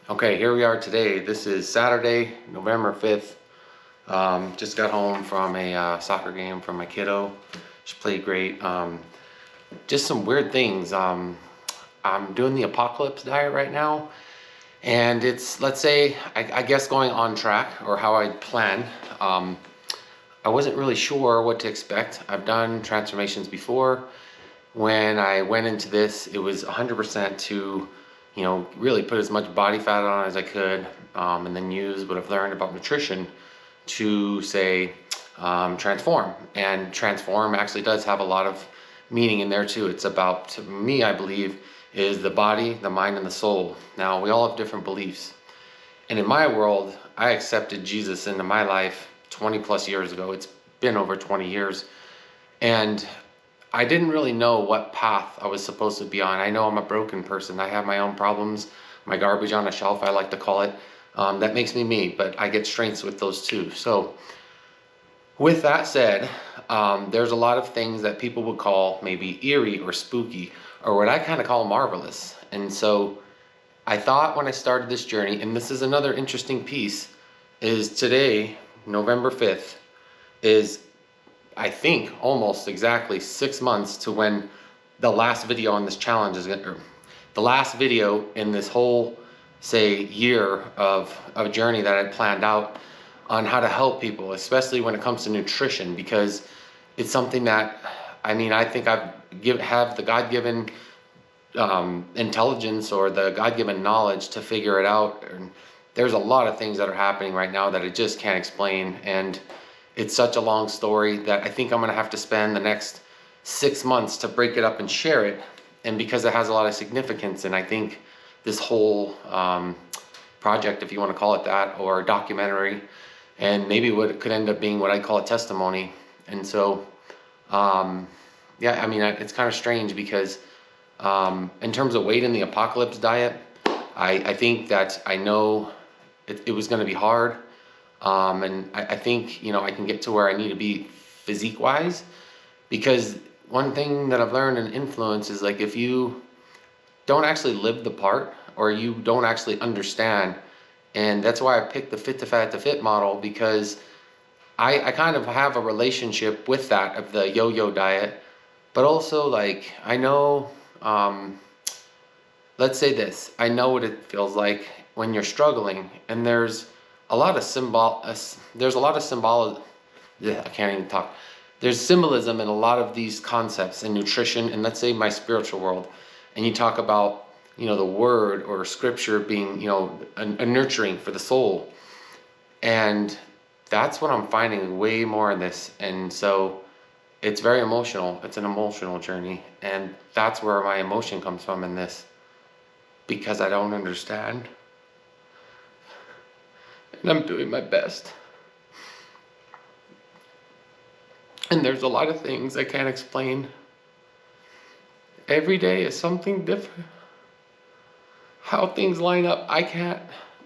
Okay, here we are today. This is Saturday, November 5th. Just got home from a soccer game from my kiddo. She played great. Just some weird things. I'm doing the apocalypse diet right now, and it's, let's say, I guess going on track, or how I planned. I wasn't really sure what to expect. I've done transformations before. When I went into this, it was 100% to, really put as much body fat on as I could, and then use what I've learned about nutrition to say, transform. And transform actually does have a lot of meaning in there too. It's about, to me, I believe, is the body, the mind, and the soul. Now, we all have different beliefs. And in my world, I accepted Jesus into my life 20 plus years ago. It's been over 20 years. And I didn't really know what path I was supposed to be on. I know I'm a broken person. I have my own problems, my garbage on a shelf, I like to call it. That makes me me, but I get strengths with those too. So with that said, there's a lot of things that people would call maybe eerie or spooky, or what I kind of call marvelous. And so I thought when I started this journey, and this is another interesting piece, is today, November 5th, is, I think, almost exactly 6 months to when the last video on this challenge is gonna, or the last video in this whole, say, year of a journey that I planned out on how to help people, especially when it comes to nutrition, because it's something that, I think have the God-given intelligence, or the God-given knowledge to figure it out. And there's a lot of things that are happening right now that I just can't explain, and it's such a long story that I think I'm gonna have to spend the next 6 months to break it up and share it. And because it has a lot of significance, and I think this whole project, if you want to call it that, or documentary, and maybe what it could end up being, what I call a testimony. And so, it's kind of strange because in terms of weight in the apocalypse diet, I think that I know it was going to be hard. And I think, I can get to where I need to be physique wise, because one thing that I've learned in influence is, like, if you don't actually live the part, or you don't actually understand, and that's why I picked the fit to fat to fit model, because I kind of have a relationship with that, of the yo-yo diet, but also, like, I know, let's say this, I know what it feels like when you're struggling, and there's a lot of I can't even talk. There's symbolism in a lot of these concepts in nutrition, and let's say my spiritual world, and you talk about, the word or scripture being, a nurturing for the soul. And that's what I'm finding way more in this. And so it's very emotional. It's an emotional journey. And that's where my emotion comes from in this, because I don't understand. And I'm doing my best. And there's a lot of things I can't explain. Every day is something different. How things line up, I can't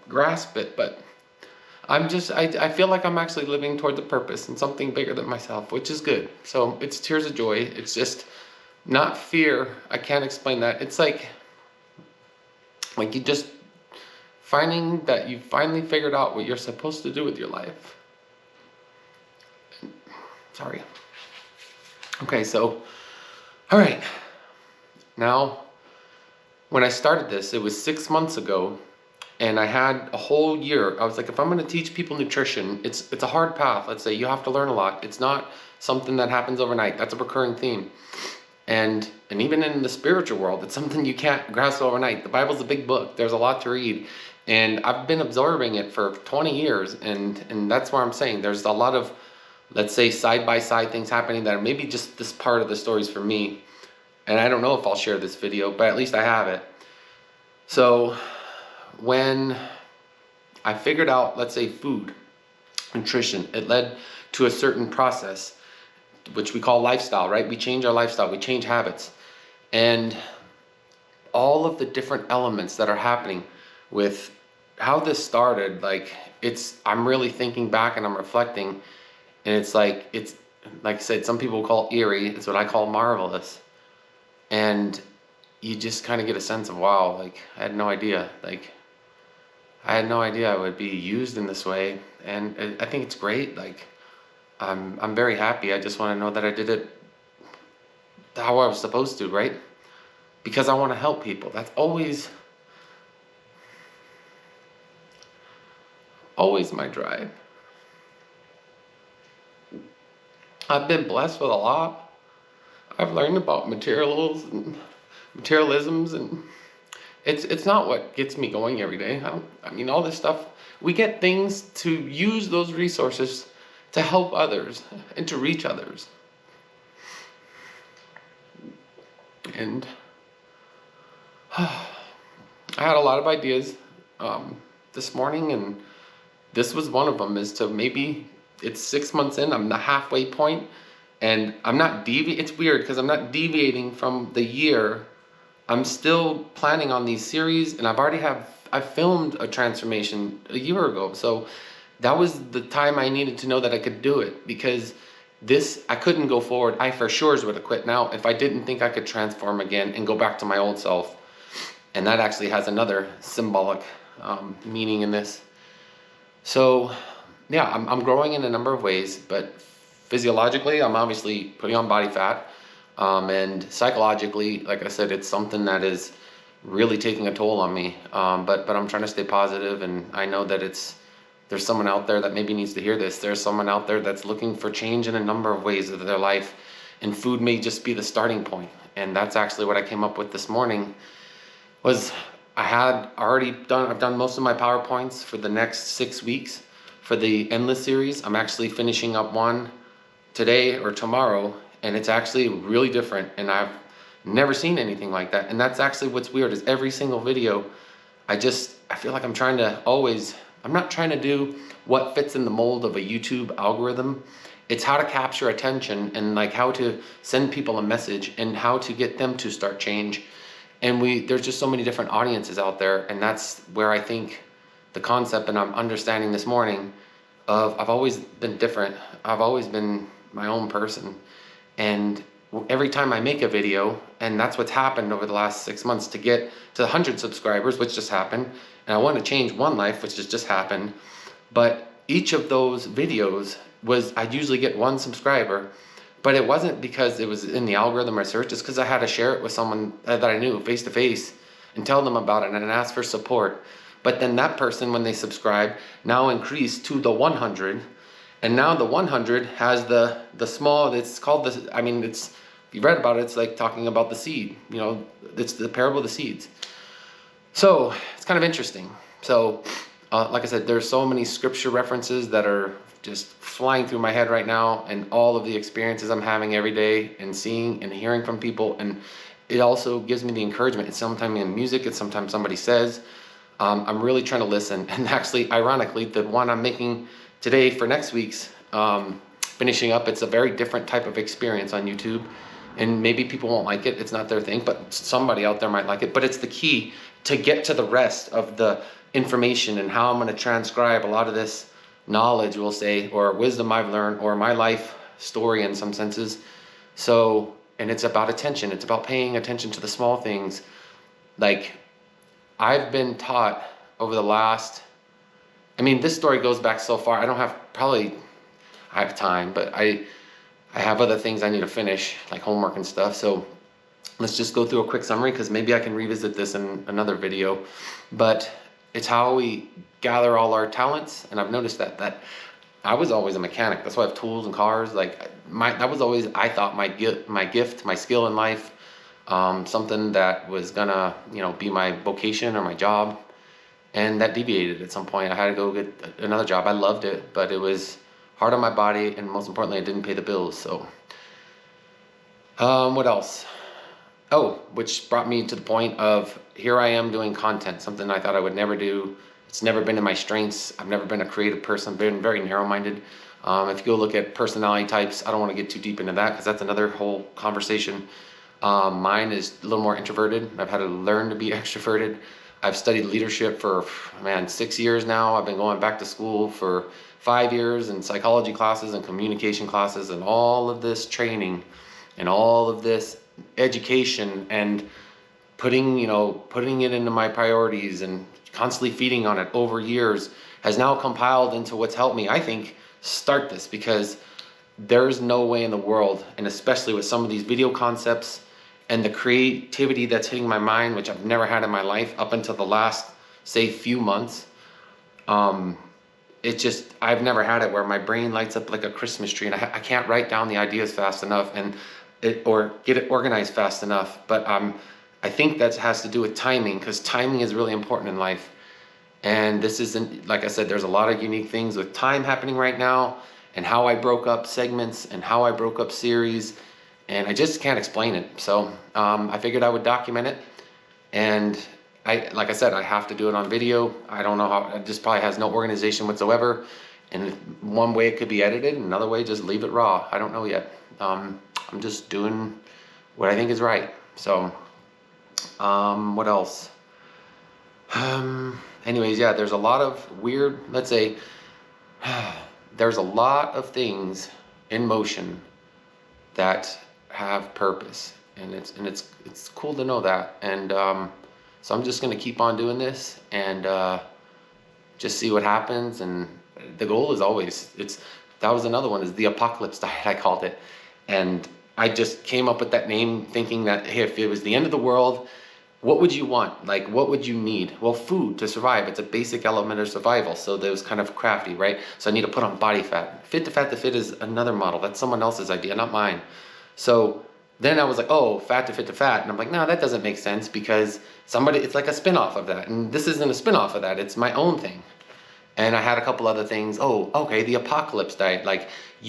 grasp it, but I feel like I'm actually living towards a purpose and something bigger than myself, which is good. So it's tears of joy. It's just not fear. I can't explain that. It's like you just finding that you finally figured out what you're supposed to do with your life. Sorry. Okay, so, all right. Now, when I started this, it was 6 months ago, and I had a whole year. I was like, if I'm going to teach people nutrition, it's a hard path. Let's say you have to learn a lot. It's not something that happens overnight. That's a recurring theme. And even in the spiritual world, it's something you can't grasp overnight. The Bible's a big book. There's a lot to read. And I've been absorbing it for 20 years. And that's where I'm saying there's a lot of, let's say, side-by-side things happening that are maybe just this part of the stories for me. And I don't know if I'll share this video, but at least I have it. So when I figured out, let's say, food, nutrition, it led to a certain process, which we call lifestyle, right? We change our lifestyle, we change habits. And all of the different elements that are happening with how this started, I'm really thinking back and I'm reflecting, and it's like I said, some people call it eerie, it's what I call marvelous. And you just kind of get a sense of, wow, I had no idea. I had no idea I would be used in this way, and I think it's great. Like, I'm very happy. I just want to know that I did it how I was supposed to, right? Because I want to help people. That's always my drive. I've been blessed with a lot. I've learned about materials and materialisms, and it's not what gets me going every day. I mean, all this stuff, we get things to use those resources to help others and to reach others. And I had a lot of ideas this morning, and this was one of them. Is to maybe it's 6 months in, I'm the halfway point, and I'm not it's weird because I'm not deviating from the year. I'm still planning on these series, and I filmed a transformation a year ago. So that was the time I needed to know that I could do it, because I couldn't go forward. I for sure would have quit now if I didn't think I could transform again and go back to my old self. And that actually has another symbolic meaning in this. So yeah, I'm growing in a number of ways, but physiologically, I'm obviously putting on body fat. And psychologically, like I said, it's something that is really taking a toll on me. But I'm trying to stay positive, and I know that there's someone out there that maybe needs to hear this. There's someone out there that's looking for change in a number of ways of their life, and food may just be the starting point. And that's actually what I came up with this morning. I've done most of my PowerPoints for the next 6 weeks for the Endless series. I'm actually finishing up one today or tomorrow, and it's actually really different, and I've never seen anything like that. And that's actually what's weird, is every single video, I feel like I'm not trying to do what fits in the mold of a YouTube algorithm. It's how to capture attention, and like how to send people a message, and how to get them to start change. And there's just so many different audiences out there, and that's where I think the concept, and I'm understanding this morning, I've always been different. I've always been my own person. And every time I make a video, and that's what's happened over the last 6 months to get to 100 subscribers, which just happened, and I want to change one life, which has just happened. But each of those videos I'd usually get one subscriber, but it wasn't because it was in the algorithm or search. It's because I had to share it with someone that I knew face to face and tell them about it and ask for support. But then that person, when they subscribe, now increased to the 100. And now the 100 has the small, it's called the, I mean, if you read about it, it's like talking about the seed, it's the parable of the seeds. So it's kind of interesting. So like I said, there's so many scripture references that are just flying through my head right now, and all of the experiences I'm having every day, and seeing and hearing from people. And it also gives me the encouragement. It's sometimes in music, it's sometimes somebody says. I'm really trying to listen. And actually, ironically, the one I'm making today for next week's finishing up, it's a very different type of experience on YouTube. And maybe people won't like it. It's not their thing, but somebody out there might like it. But it's the key to get to the rest of the information, and how I'm going to transcribe a lot of this knowledge, we'll say, or wisdom I've learned, or my life story in some senses. So, and it's about attention. It's about paying attention to the small things. Like, I've been taught over the last, this story goes back so far. I have time, but I have other things I need to finish, like homework and stuff. So let's just go through a quick summary, because maybe I can revisit this in another video. But it's how we gather all our talents. And I've noticed that I was always a mechanic. That's why I have tools and cars. Like that was always, I thought, my gift, my skill in life. Something that was gonna, be my vocation or my job. And that deviated at some point. I had to go get another job. I loved it, but it was hard on my body, and most importantly, it didn't pay the bills. So, what else? Oh, which brought me to the point of, here I am doing content, something I thought I would never do. It's never been in my strengths. I've never been a creative person. I've been very narrow-minded. If you go look at personality types, I don't want to get too deep into that, because that's another whole conversation. Mine is a little more introverted. I've had to learn to be extroverted. I've studied leadership for, 6 years now. I've been going back to school for 5 years in psychology classes and communication classes, and all of this training and all of this education. And putting it into my priorities and constantly feeding on it over years has now compiled into what's helped me, I think, start this. Because there's no way in the world, and especially with some of these video concepts and the creativity that's hitting my mind, which I've never had in my life up until the last, say, few months. I've never had it where my brain lights up like a Christmas tree, and I can't write down the ideas fast enough or get it organized fast enough. But I think that has to do with timing, because timing is really important in life. And this isn't, like I said, there's a lot of unique things with time happening right now, and how I broke up segments and how I broke up series, and I just can't explain it. So I figured I would document it, and like I said, I have to do it on video. I don't know how, it just probably has no organization whatsoever. And one way it could be edited, another way just leave it raw. I don't know yet. I'm just doing what I think is right. So what else? Anyways, yeah, there's a lot of weird, let's say, there's a lot of things in motion that have purpose, and it's cool to know that. And so I'm just gonna keep on doing this and just see what happens. And the goal is always, that was another one, is the apocalypse diet, I called it. And I just came up with that name thinking that, hey, if it was the end of the world, what would you want? Like, what would you need? Well, food to survive. It's a basic element of survival. So that was kind of crafty, right? So I need to put on body fat. Fit to fat to fit is another model. That's someone else's idea, not mine. So then I was like, oh, fat to fit to fat. And I'm like, no, that doesn't make sense, because it's like a spin-off of that. And this isn't a spin-off of that. It's my own thing. And I had a couple other things. Oh, okay, the apocalypse diet. Like,